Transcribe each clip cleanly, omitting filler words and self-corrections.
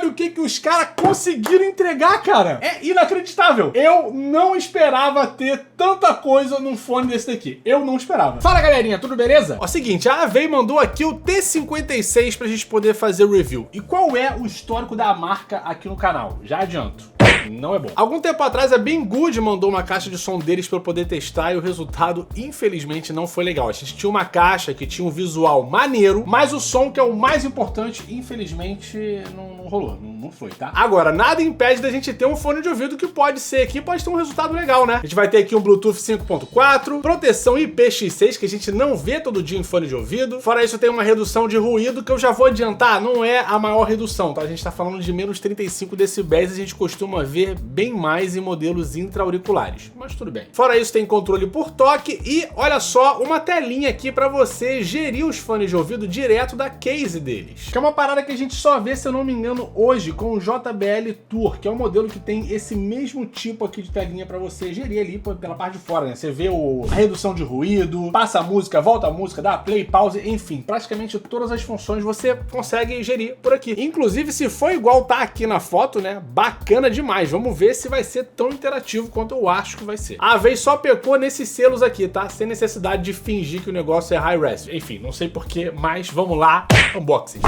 olha o que os caras conseguiram entregar, cara. É inacreditável. Eu não esperava ter tanta coisa num fone desse daqui. Eu não esperava. Fala, galerinha, tudo beleza? Ó, seguinte, a Avei mandou aqui o T56 pra gente poder fazer o review. E qual é o histórico da marca aqui no canal? Já adianto. Não é bom. Algum tempo atrás a Banggood mandou uma caixa de som deles para eu poder testar e o resultado, infelizmente, não foi legal. A gente tinha uma caixa que tinha um visual maneiro, mas o som, que é o mais importante, infelizmente não rolou, não foi, tá? Agora, nada impede da gente ter um fone de ouvido que pode ser aqui, pode ter um resultado legal, né? A gente vai ter aqui um Bluetooth 5.4, proteção IPX6, que a gente não vê todo dia em fone de ouvido. Fora isso, tem uma redução de ruído, que eu já vou adiantar, não é a maior redução, tá? A gente tá falando de menos 35 decibéis e a gente costuma ver bem mais em modelos intra-auriculares, mas tudo bem. Fora isso, tem controle por toque e, olha só, uma telinha aqui para você gerir os fones de ouvido direto da case deles. Que é uma parada que a gente só vê, se eu não me engano, hoje com o JBL Tour, que é um modelo que tem esse mesmo tipo aqui de telinha para você gerir ali pela parte de fora, né? Você vê a redução de ruído, passa a música, volta a música, dá play, pause, enfim, praticamente todas as funções você consegue gerir por aqui. Inclusive, se for igual tá aqui na foto, né? Bacana demais. Vamos ver se vai ser tão interativo quanto eu acho que vai ser. A Avei só pecou nesses selos aqui, tá? Sem necessidade de fingir que o negócio é high-res. Enfim, não sei porquê, mas vamos lá. Unboxing.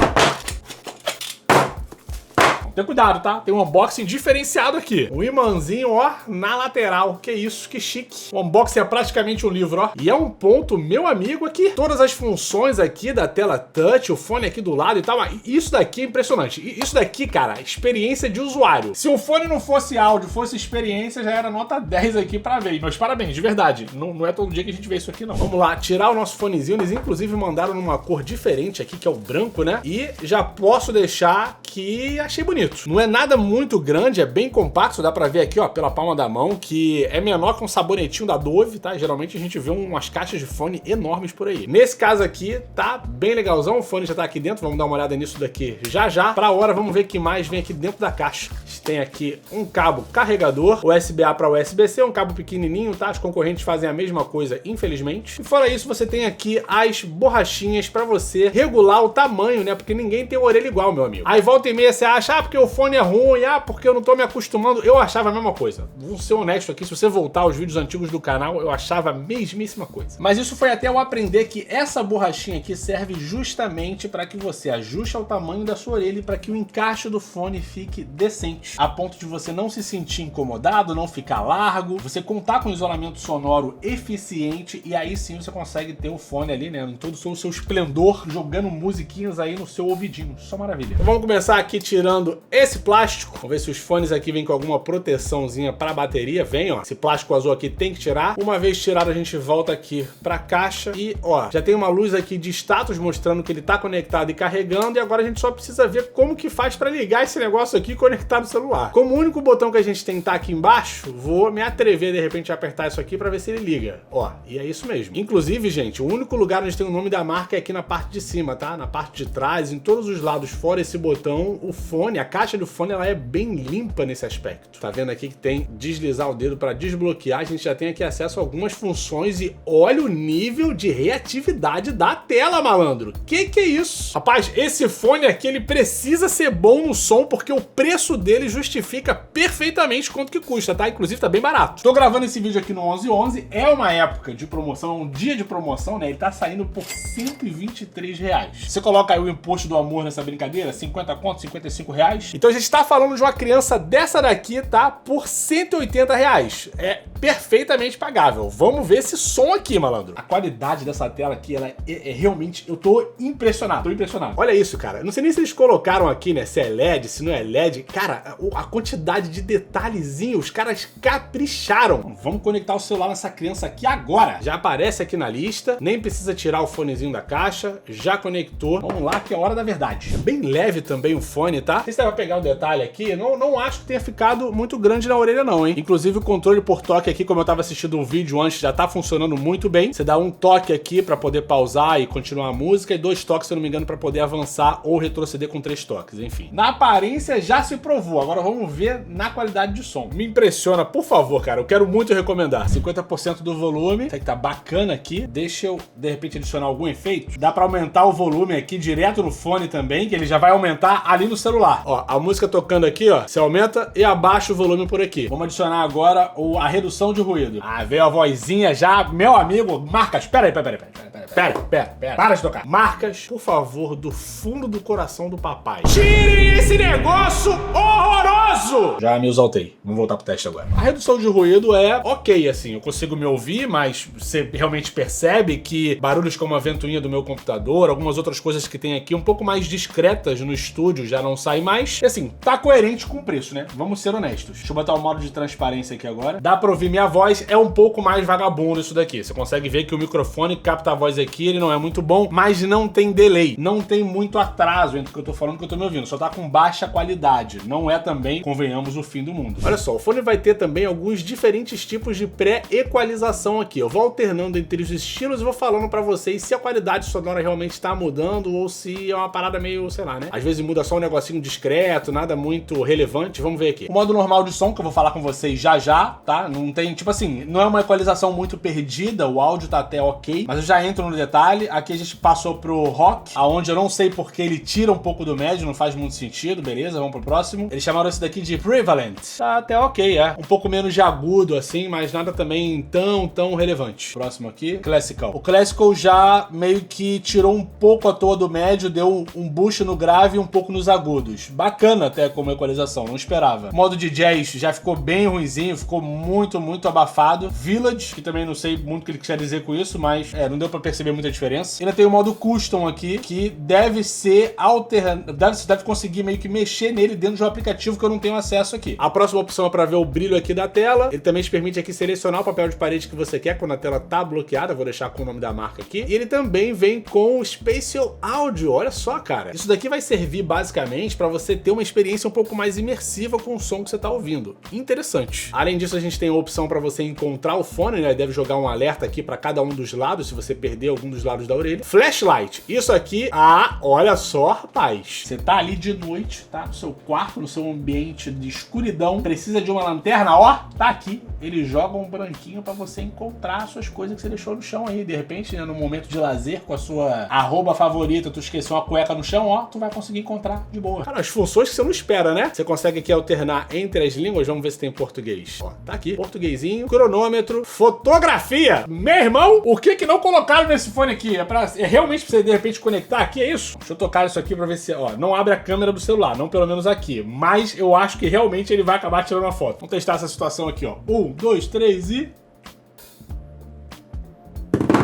Tem cuidado, tá? Tem um unboxing diferenciado aqui. Um imãzinho, ó, na lateral. Que isso, que chique. O unboxing é praticamente um livro, ó. E é um ponto, meu amigo, aqui. Todas as funções aqui da tela touch, o fone aqui do lado e tal. Isso daqui é impressionante. Isso daqui, cara, experiência de usuário. Se o fone não fosse áudio, fosse experiência, já era nota 10 aqui pra ver. Meus parabéns, de verdade. Não é todo dia que a gente vê isso aqui, não. Vamos lá, tirar o nosso fonezinho. Eles, inclusive, mandaram numa cor diferente aqui, que é o branco, né? E já posso deixar que achei bonito. Não é nada muito grande, é bem compacto, dá pra ver aqui, ó, pela palma da mão, que é menor que um sabonetinho da Dove, tá? Geralmente a gente vê umas caixas de fone enormes por aí. Nesse caso aqui, tá bem legalzão, o fone já tá aqui dentro, vamos dar uma olhada nisso daqui já já. Pra hora, vamos ver o que mais vem aqui dentro da caixa. A gente tem aqui um cabo carregador, USB-A para USB-C, um cabo pequenininho, tá? Os concorrentes fazem a mesma coisa, infelizmente. E fora isso, você tem aqui as borrachinhas pra você regular o tamanho, né? Porque ninguém tem orelha igual, meu amigo. Aí volta e meia você acha, porque o fone é ruim, porque eu não tô me acostumando. Eu achava a mesma coisa. Vou ser honesto aqui, se você voltar aos vídeos antigos do canal, eu achava a mesmíssima coisa. Mas isso foi até eu aprender que essa borrachinha aqui serve justamente para que você ajuste ao tamanho da sua orelha e para que o encaixe do fone fique decente, a ponto de você não se sentir incomodado, não ficar largo, você contar com isolamento sonoro eficiente e aí sim você consegue ter o fone ali, né, em todo o seu esplendor, jogando musiquinhas aí no seu ouvidinho. Só maravilha. Então vamos começar aqui tirando esse plástico. Vamos ver se os fones aqui vêm com alguma proteçãozinha para bateria. Vem, ó. Esse plástico azul aqui tem que tirar. Uma vez tirado, a gente volta aqui para a caixa e, ó, já tem uma luz aqui de status mostrando que ele tá conectado e carregando. E agora a gente só precisa ver como que faz para ligar esse negócio aqui e conectar no celular. Como o único botão que a gente tem tá aqui embaixo, vou me atrever de repente a apertar isso aqui para ver se ele liga. Ó, e é isso mesmo. Inclusive, gente, o único lugar onde tem o nome da marca é aqui na parte de cima, tá? Na parte de trás, em todos os lados, fora esse botão, o fone, a caixa do fone, ela é bem limpa nesse aspecto. Tá vendo aqui que tem deslizar o dedo para desbloquear, a gente já tem aqui acesso a algumas funções e olha o nível de reatividade da tela, malandro. Que é isso? Rapaz, esse fone aqui, ele precisa ser bom no som porque o preço dele justifica perfeitamente quanto que custa, tá? Inclusive tá bem barato. Tô gravando esse vídeo aqui no 11/11, é uma época de promoção, um dia de promoção, né? Ele tá saindo por R$123. Você coloca aí o imposto do amor nessa brincadeira, 50 conto, 55 reais. Então a gente tá falando de uma criança dessa daqui, tá? Por R$180. É perfeitamente pagável. Vamos ver esse som aqui, malandro. A qualidade dessa tela aqui, ela é realmente... Eu tô impressionado, Olha isso, cara. Eu não sei nem se eles colocaram aqui, né? Se é LED, se não é LED. Cara, a quantidade de detalhezinho, os caras capricharam. Vamos conectar o celular nessa criança aqui agora. Já aparece aqui na lista. Nem precisa tirar o fonezinho da caixa. Já conectou. Vamos lá, que é a hora da verdade. É bem leve também o fone, tá? Se você vai pegar um detalhe aqui, não acho que tenha ficado muito grande na orelha não, hein? Inclusive o controle por toque aqui, como eu tava assistindo um vídeo antes, já tá funcionando muito bem. Você dá um toque aqui pra poder pausar e continuar a música, e 2 toques, se eu não me engano, pra poder avançar ou retroceder com 3 toques, enfim. Na aparência já se provou, agora vamos ver na qualidade de som. Me impressiona, por favor, cara, eu quero muito recomendar. 50% do volume, isso aqui tá bacana aqui. Deixa eu, de repente, adicionar algum efeito. Dá pra aumentar o volume aqui direto no fone também, que ele já vai aumentar ali no celular. Ó, a música tocando aqui, ó, você aumenta e abaixa o volume por aqui. Vamos adicionar agora a redução de ruído. Ah, veio a vozinha já, meu amigo, marcas, pera aí. Para de tocar. Marcas, por favor, do fundo do coração do papai. Tirem esse negócio horroroso! Já me exaltei. Vamos voltar pro teste agora. A redução de ruído é ok, assim. Eu consigo me ouvir, mas você realmente percebe que barulhos como a ventoinha do meu computador, algumas outras coisas que tem aqui um pouco mais discretas no estúdio já não saem mais. E assim, tá coerente com o preço, né? Vamos ser honestos. Deixa eu botar o modo de transparência aqui agora. Dá pra ouvir minha voz. É um pouco mais vagabundo isso daqui. Você consegue ver que o microfone que capta a voz aqui, ele não é muito bom, mas não tem delay. Não tem muito atraso entre o que eu tô falando e o que eu tô me ouvindo. Só tá com baixa qualidade. Não é também, convenhamos, o fim do mundo. Olha só, o fone vai ter também alguns diferentes tipos de pré-equalização aqui. Eu vou alternando entre os estilos e vou falando pra vocês se a qualidade sonora realmente tá mudando ou se é uma parada meio, sei lá, né? Às vezes muda só um negocinho discreto, nada muito relevante. Vamos ver aqui. O modo normal de som, que eu vou falar com vocês já, tá? Não tem, tipo assim, não é uma equalização muito perdida, o áudio tá até ok, mas eu já entro no detalhe. Aqui a gente passou pro rock, aonde eu não sei porque ele tira um pouco do médio, não faz muito sentido, beleza? Vamos pro próximo. Eles chamaram esse daqui de Prevalent. Tá até ok, é. Um pouco menos de agudo, assim, mas nada também tão relevante. Próximo aqui, Classical. O Classical já meio que tirou um pouco à toa do médio, deu um boost no grave e um pouco nos agudos. Bacana até como equalização, não esperava. O modo de jazz já ficou bem ruinzinho, ficou muito abafado. Village, que também não sei muito o que ele quer dizer com isso, mas não deu pra perceber muita diferença. Ainda tem o modo Custom aqui, que deve ser você deve conseguir meio que mexer nele dentro de um aplicativo que eu não tenho acesso aqui. A próxima opção é para ver o brilho aqui da tela. Ele também te permite aqui selecionar o papel de parede que você quer quando a tela tá bloqueada. Vou deixar com o nome da marca aqui. E ele também vem com o Spatial Audio. Olha só, cara. Isso daqui vai servir basicamente para você ter uma experiência um pouco mais imersiva com o som que você tá ouvindo. Interessante. Além disso, a gente tem a opção para você encontrar o fone, né? Deve jogar um alerta aqui para cada um dos lados, se você perder algum dos lados da orelha. Flashlight. Isso aqui, olha só, rapaz. Você tá ali de noite, tá? No seu quarto, no seu ambiente de escuridão. Precisa de uma lanterna, ó, tá aqui. Ele joga um branquinho pra você encontrar as suas coisas que você deixou no chão aí. De repente, né, no momento de lazer com a sua arroba favorita, tu esqueceu uma cueca no chão, ó, tu vai conseguir encontrar de boa. Cara, as funções que você não espera, né? Você consegue aqui alternar entre as línguas. Vamos ver se tem português. Ó, tá aqui, portuguesinho, cronômetro, fotografia. Meu irmão, o que não colocaram nesse fone aqui? É realmente pra você, de repente, conectar aqui, é isso? Deixa eu tocar isso aqui pra ver se, ó, não abre a câmera do celular, não pelo menos aqui, mas eu acho que realmente ele vai acabar tirando uma foto. Vamos testar essa situação aqui, ó. 1, 2, 3 e...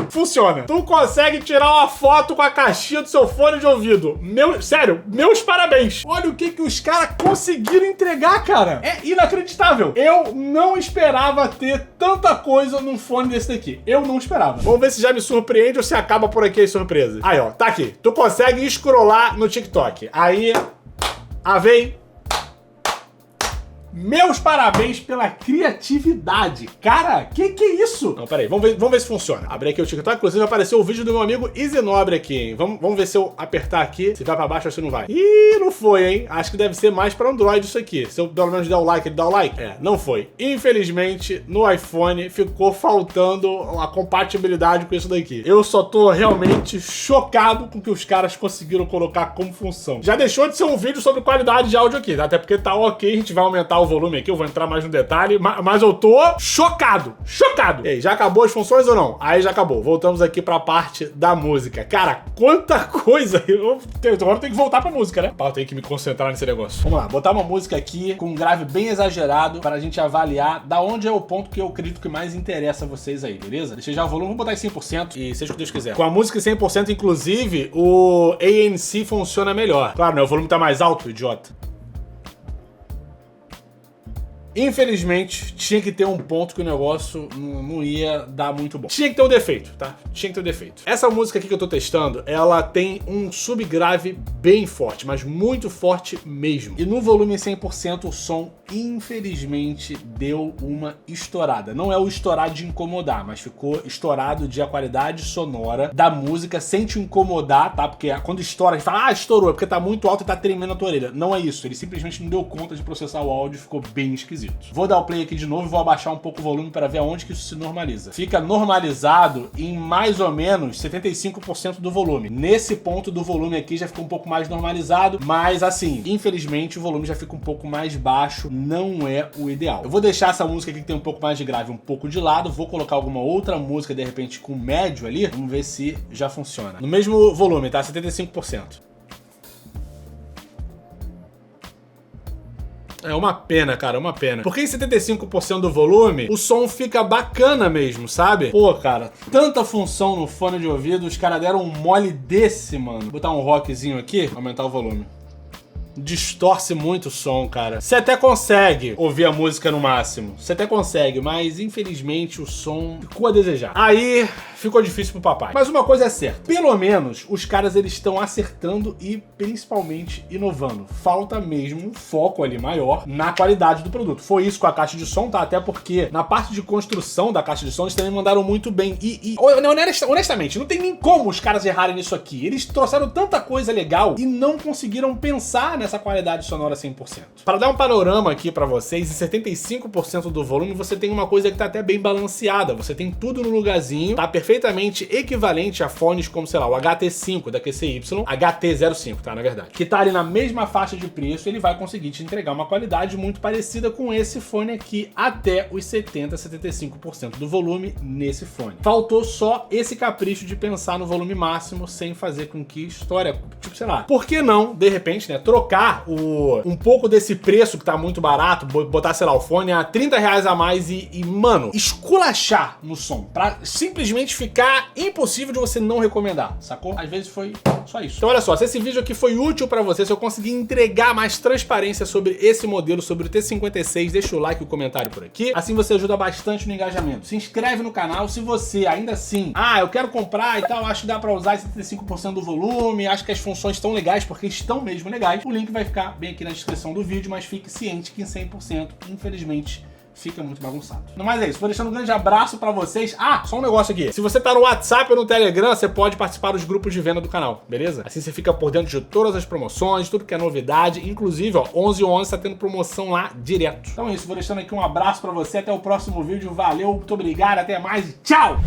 funciona. Tu consegue tirar uma foto com a caixinha do seu fone de ouvido. Sério, meus parabéns. Olha o que os caras conseguiram entregar, cara. É inacreditável. Eu não esperava ter tanta coisa num fone desse daqui. Eu não esperava. Vamos ver se já me surpreende ou se acaba por aqui as surpresas. Aí, ó, tá aqui. Tu consegue scrollar no TikTok. Aí, vem. Meus parabéns pela criatividade. Cara, que é isso? Não, peraí, vamos ver se funciona. Abri aqui o TikTok, inclusive apareceu o vídeo do meu amigo Easy Nobre aqui, hein? Vamos ver se eu apertar aqui, se vai pra baixo ou se não vai. Ih, não foi, hein? Acho que deve ser mais pra Android isso aqui. Se eu pelo menos der o like, ele dá o like? Não foi. Infelizmente, no iPhone ficou faltando a compatibilidade com isso daqui. Eu só tô realmente chocado com o que os caras conseguiram colocar como função. Já deixou de ser um vídeo sobre qualidade de áudio aqui, tá? Até porque tá ok, a gente vai aumentar o volume aqui, eu vou entrar mais no detalhe, mas eu tô chocado. E aí, já acabou as funções ou não? Aí já acabou. Voltamos aqui pra parte da música. Cara, quanta coisa! Agora eu tenho que voltar pra música, né? Eu tenho que me concentrar nesse negócio. Vamos lá, botar uma música aqui com um grave bem exagerado para a gente avaliar da onde é o ponto que eu acredito que mais interessa a vocês aí, beleza? Deixei já o volume, vou botar em 100% e seja o que Deus quiser. Com a música em 100%, inclusive, o ANC funciona melhor. Claro, né? O volume tá mais alto, idiota. Infelizmente, tinha que ter um ponto que o negócio não ia dar muito bom. Tinha que ter um defeito, tá? Tinha que ter um defeito. Essa música aqui que eu tô testando, ela tem um subgrave bem forte, mas muito forte mesmo. E no volume 100%, o som, infelizmente, deu uma estourada. Não é o estourar de incomodar, mas ficou estourado de a qualidade sonora da música sem te incomodar, tá? Porque quando estoura, a gente fala, ah, estourou, é porque tá muito alto e tá tremendo a tua orelha. Não é isso, ele simplesmente não deu conta de processar o áudio e ficou bem esquisito. Vou dar o play aqui de novo e vou abaixar um pouco o volume para ver aonde que isso se normaliza. Fica normalizado em mais ou menos 75% do volume. Nesse ponto do volume aqui já ficou um pouco mais normalizado, mas assim, infelizmente o volume já fica um pouco mais baixo, não é o ideal. Eu vou deixar essa música aqui que tem um pouco mais de grave um pouco de lado, vou colocar alguma outra música de repente com médio ali, vamos ver se já funciona. No mesmo volume, tá? 75%. É uma pena, cara, uma pena. Porque em 75% do volume, o som fica bacana mesmo, sabe? Pô, cara, tanta função no fone de ouvido, os caras deram um mole desse, mano. Vou botar um rockzinho aqui, aumentar o volume. Distorce muito o som, cara. Você até consegue ouvir a música no máximo. Você até consegue, mas infelizmente o som ficou a desejar. Aí ficou difícil pro papai. Mas uma coisa é certa. Pelo menos os caras eles estão acertando e principalmente inovando. Falta mesmo um foco ali maior na qualidade do produto. Foi isso com a caixa de som, tá? Até porque na parte de construção da caixa de som eles também mandaram muito bem. Honestamente, não tem nem como os caras errarem nisso aqui. Eles trouxeram tanta coisa legal e não conseguiram pensar nessa qualidade sonora 100%. Para dar um panorama aqui para vocês, em 75% do volume você tem uma coisa que tá até bem balanceada. Você tem tudo no lugarzinho, tá perfeitamente equivalente a fones como, sei lá, o HT5 da QCY, HT05, tá, na verdade, que tá ali na mesma faixa de preço, ele vai conseguir te entregar uma qualidade muito parecida com esse fone aqui, até os 70, 75% do volume nesse fone. Faltou só esse capricho de pensar no volume máximo sem fazer com que história, tipo, sei lá, por que não, de repente, né, trocar um pouco desse preço que tá muito barato, botar, sei lá, o fone a 30 reais a mais e, mano, esculachar no som, pra simplesmente ficar impossível de você não recomendar, sacou? Às vezes foi só isso. Então olha só, se esse vídeo aqui foi útil pra você, se eu conseguir entregar mais transparência sobre esse modelo, sobre o T56, deixa o like e o comentário por aqui, assim você ajuda bastante no engajamento. Se inscreve no canal se você ainda assim, eu quero comprar e tal, acho que dá pra usar 75% do volume, acho que as funções estão legais, porque estão mesmo legais, o link vai ficar bem aqui na descrição do vídeo, mas fique ciente que em 100%, infelizmente, fica muito bagunçado. No mais é isso, vou deixando um grande abraço pra vocês. Só um negócio aqui. Se você tá no WhatsApp ou no Telegram, você pode participar dos grupos de venda do canal, beleza? Assim você fica por dentro de todas as promoções, tudo que é novidade. Inclusive, ó, 11/11 tá tendo promoção lá direto. Então é isso, vou deixando aqui um abraço pra você. Até o próximo vídeo. Valeu, muito obrigado, até mais e tchau!